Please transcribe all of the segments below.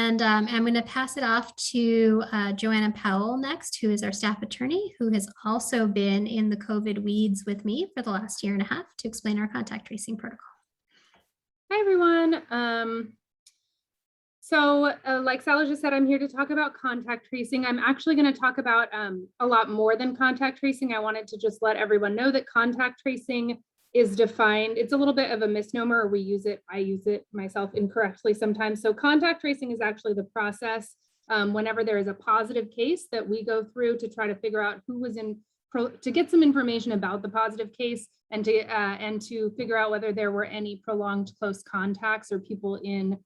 And I'm going to pass it off to Joanna Powell next, who is our staff attorney, who has also been in the COVID weeds with me for the last year and a half to explain our contact tracing protocol. Hi, everyone. Like Sally just said, I'm here to talk about contact tracing. I'm actually going to talk about a lot more than contact tracing. I wanted to just let everyone know that contact tracing is defined. It's a little bit of a misnomer, or I use it myself incorrectly sometimes. So contact tracing is actually the process whenever there is a positive case that we go through to try to figure out who was to get some information about the positive case and to figure out whether there were any prolonged close contacts or people in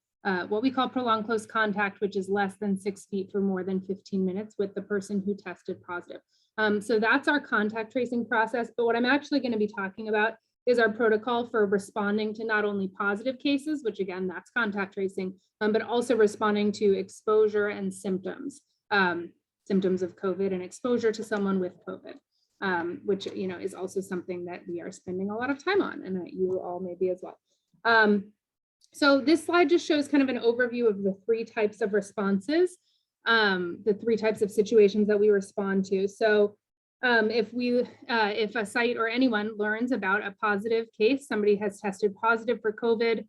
what we call prolonged close contact, which is less than 6 feet for more than 15 minutes with the person who tested positive. So that's our contact tracing process. But what I'm actually going to be talking about is our protocol for responding to not only positive cases, which again, that's contact tracing, but also responding to exposure and symptoms, symptoms of COVID and exposure to someone with COVID, which is also something that we are spending a lot of time on, and that you all may be as well. So this slide just shows kind of an overview of the 3 types of responses, the 3 types of situations that we respond to. So if a site or anyone learns about a positive case, somebody has tested positive for COVID,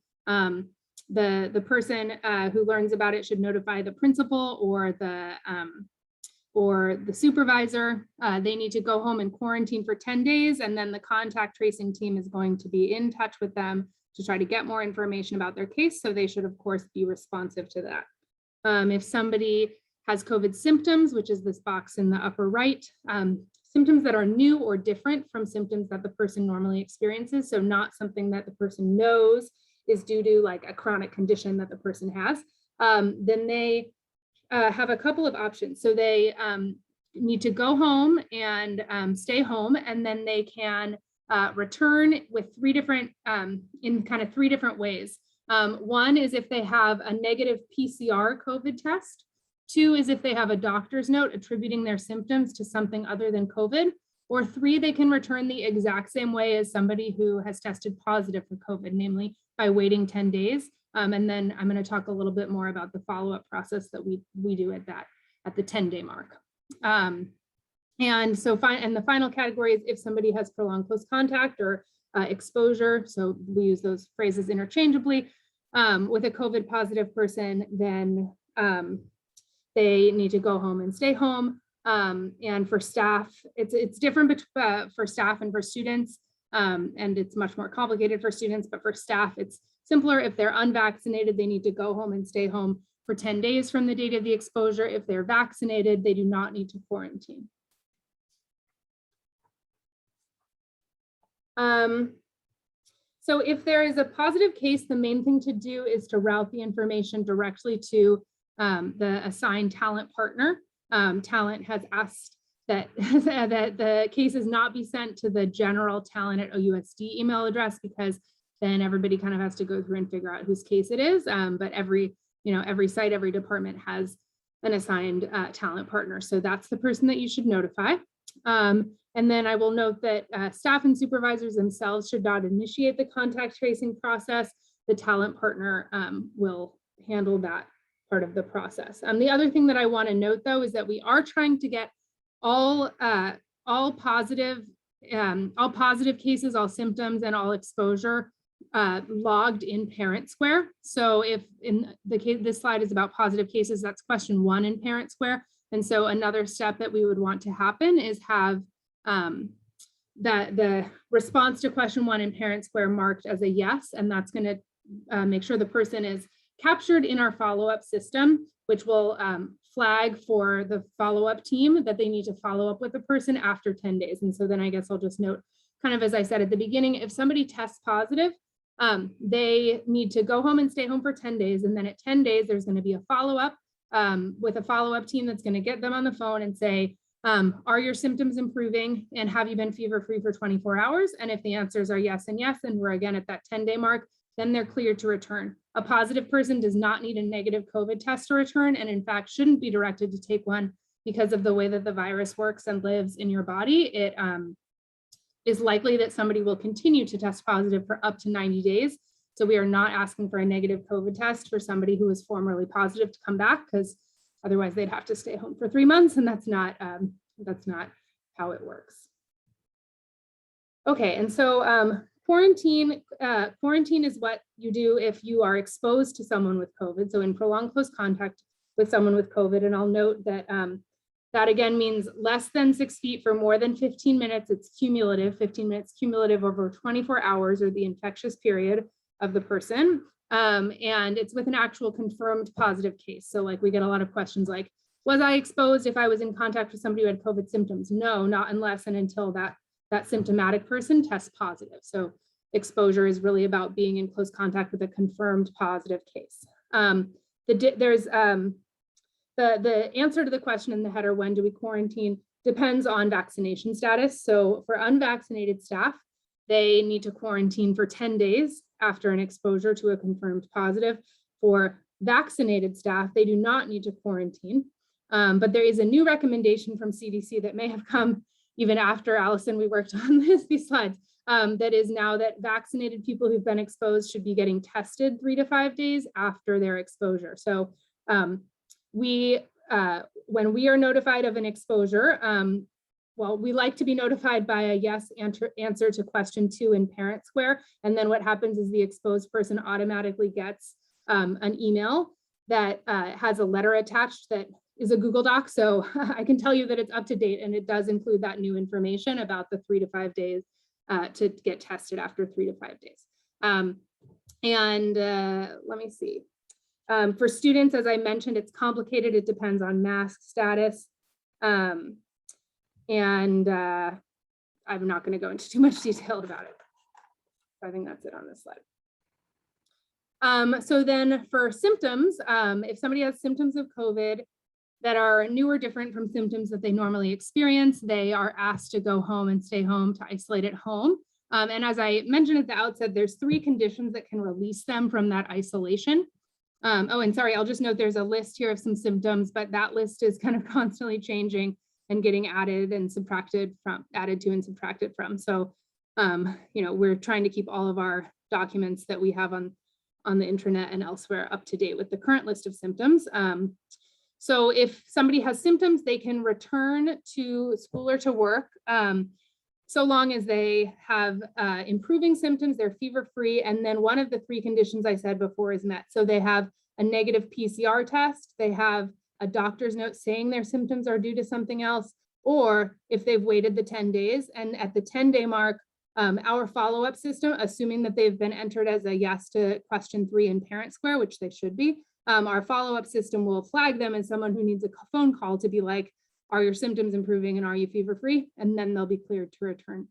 the person who learns about it should notify the principal or the supervisor. They need to go home and quarantine for 10 days, and then the contact tracing team is going to be in touch with them to try to get more information about their case. So they should, of course, be responsive to that. If somebody has COVID symptoms, which is this box in the upper right, symptoms that are new or different from symptoms that the person normally experiences, so not something that the person knows is due to like a chronic condition that the person has, then they have a couple of options. So they need to go home and stay home, and then they can return with 3 different, in kind of 3 different ways. One is if they have a negative PCR COVID test. 2 is if they have a doctor's note attributing their symptoms to something other than COVID. Or 3, they can return the exact same way as somebody who has tested positive for COVID, namely by waiting 10 days. And then I'm going to talk a little bit more about the follow-up process that we do at the 10-day mark. And the final category is if somebody has prolonged close contact or exposure. So we use those phrases interchangeably with a COVID positive person, then they need to go home and stay home. And for staff, it's different for staff and for students, and it's much more complicated for students, but for staff, it's simpler. If they're unvaccinated, they need to go home and stay home for 10 days from the date of the exposure. If they're vaccinated, they do not need to quarantine. So if there is a positive case, the main thing to do is to route the information directly to the assigned talent partner. Talent has asked that, that the cases not be sent to the general talent@OUSD email address, because then everybody kind of has to go through and figure out whose case it is. But every site, every department has an assigned talent partner. So that's the person that you should notify. And then I will note that staff and supervisors themselves should not initiate the contact tracing process. The talent partner will handle that part of the process. The other thing that I want to note, though, is that we are trying to get all positive cases, all symptoms, and all exposure logged in ParentSquare. So if in the case, this slide is about positive cases, that's question 1 in ParentSquare. And so another step that we would want to happen is have that the response to question 1 in ParentSquare marked as a yes, and that's going to make sure the person is captured in our follow-up system, which will flag for the follow-up team that they need to follow up with the person after 10 days. And so then I guess I'll just note, kind of as I said at the beginning, if somebody tests positive, they need to go home and stay home for 10 days. And then at 10 days, there's going to be a follow-up with a follow-up team that's going to get them on the phone and say, are your symptoms improving, and have you been fever-free for 24 hours? And if the answers are yes and yes, and we're again at that 10-day mark, then they're cleared to return. A positive person does not need a negative COVID test to return, and in fact shouldn't be directed to take one because of the way that the virus works and lives in your body. It is likely that somebody will continue to test positive for up to 90 days. So we are not asking for a negative COVID test for somebody who was formerly positive to come back, because otherwise they'd have to stay home for 3 months, and that's not how it works. Okay, and so quarantine is what you do if you are exposed to someone with COVID. So in prolonged close contact with someone with COVID, and I'll note that that again means less than 6 feet for more than 15 minutes. It's cumulative, 15 minutes cumulative over 24 hours or the infectious period of the person. And it's with an actual confirmed positive case. So like we get a lot of questions like, was I exposed if I was in contact with somebody who had COVID symptoms? No, not unless and until that symptomatic person tests positive. So exposure is really about being in close contact with a confirmed positive case. The answer to the question in the header, when do we quarantine, depends on vaccination status. So for unvaccinated staff, they need to quarantine for 10 days after an exposure to a confirmed positive. For vaccinated staff, they do not need to quarantine. But there is a new recommendation from CDC that may have come even after Allison, we worked on these slides, that is now that vaccinated people who've been exposed should be getting tested 3 to 5 days after their exposure. So when we are notified of an exposure, well, we like to be notified by a yes answer to question 2 in Parent Square. And then what happens is the exposed person automatically gets an email that has a letter attached that is a Google Doc. So I can tell you that it's up to date, and it does include that new information about the 3 to 5 days to get tested after 3 to 5 days. Let me see. For students, as I mentioned, it's complicated. It depends on mask status. I'm not going to go into too much detail about it. I think that's it on this slide. So then for symptoms, if somebody has symptoms of COVID that are new or different from symptoms that they normally experience, they are asked to go home and stay home, to isolate at home. And as I mentioned at the outset, there's 3 conditions that can release them from that isolation. Oh, and sorry, I'll just note there's a list here of some symptoms, but that list is kind of constantly changing and getting added and subtracted from, added to and subtracted from. So, we're trying to keep all of our documents that we have on the internet and elsewhere up to date with the current list of symptoms. So if somebody has symptoms, they can return to school or to work, so long as they have improving symptoms, they're fever-free, and then one of the 3 conditions I said before is met. So they have a negative PCR test, they have a doctor's note saying their symptoms are due to something else, or if they've waited the 10 days, and at the 10-day mark, our follow-up system, assuming that they've been entered as a yes to question 3 in Parent Square, which they should be, our follow-up system will flag them as someone who needs a phone call to be like, are your symptoms improving and are you fever-free? And then they'll be cleared to return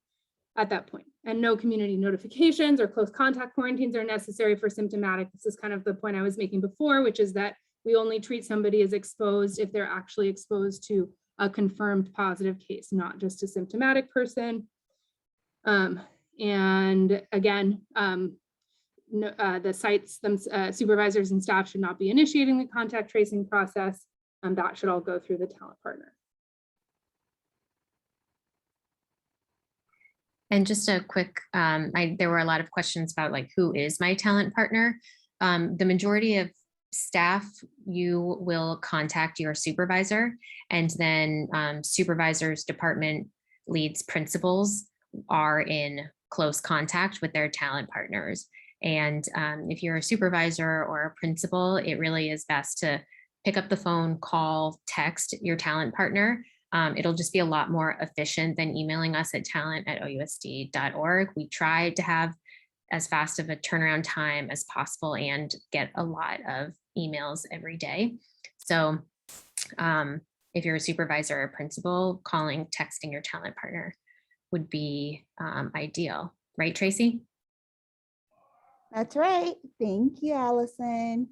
at that point. And no community notifications or close contact quarantines are necessary for symptomatic. This is kind of the point I was making before, which is that we only treat somebody as exposed if they're actually exposed to a confirmed positive case, not just a symptomatic person. And again, the sites, supervisors and staff should not be initiating the contact tracing process. That should all go through the talent partner. And just a quick, there were a lot of questions about like, who is my talent partner? The majority of staff, you will contact your supervisor, and then supervisors, department leads, principals are in close contact with their talent partners. And if you're a supervisor or a principal, it really is best to pick up the phone, call, text your talent partner. It'll just be a lot more efficient than emailing us at talent@ousd.org. We try to have as fast of a turnaround time as possible and get a lot of emails every day. So if you're a supervisor or principal, calling, texting your talent partner would be ideal. Right, Tracy? That's right. Thank you, Allison.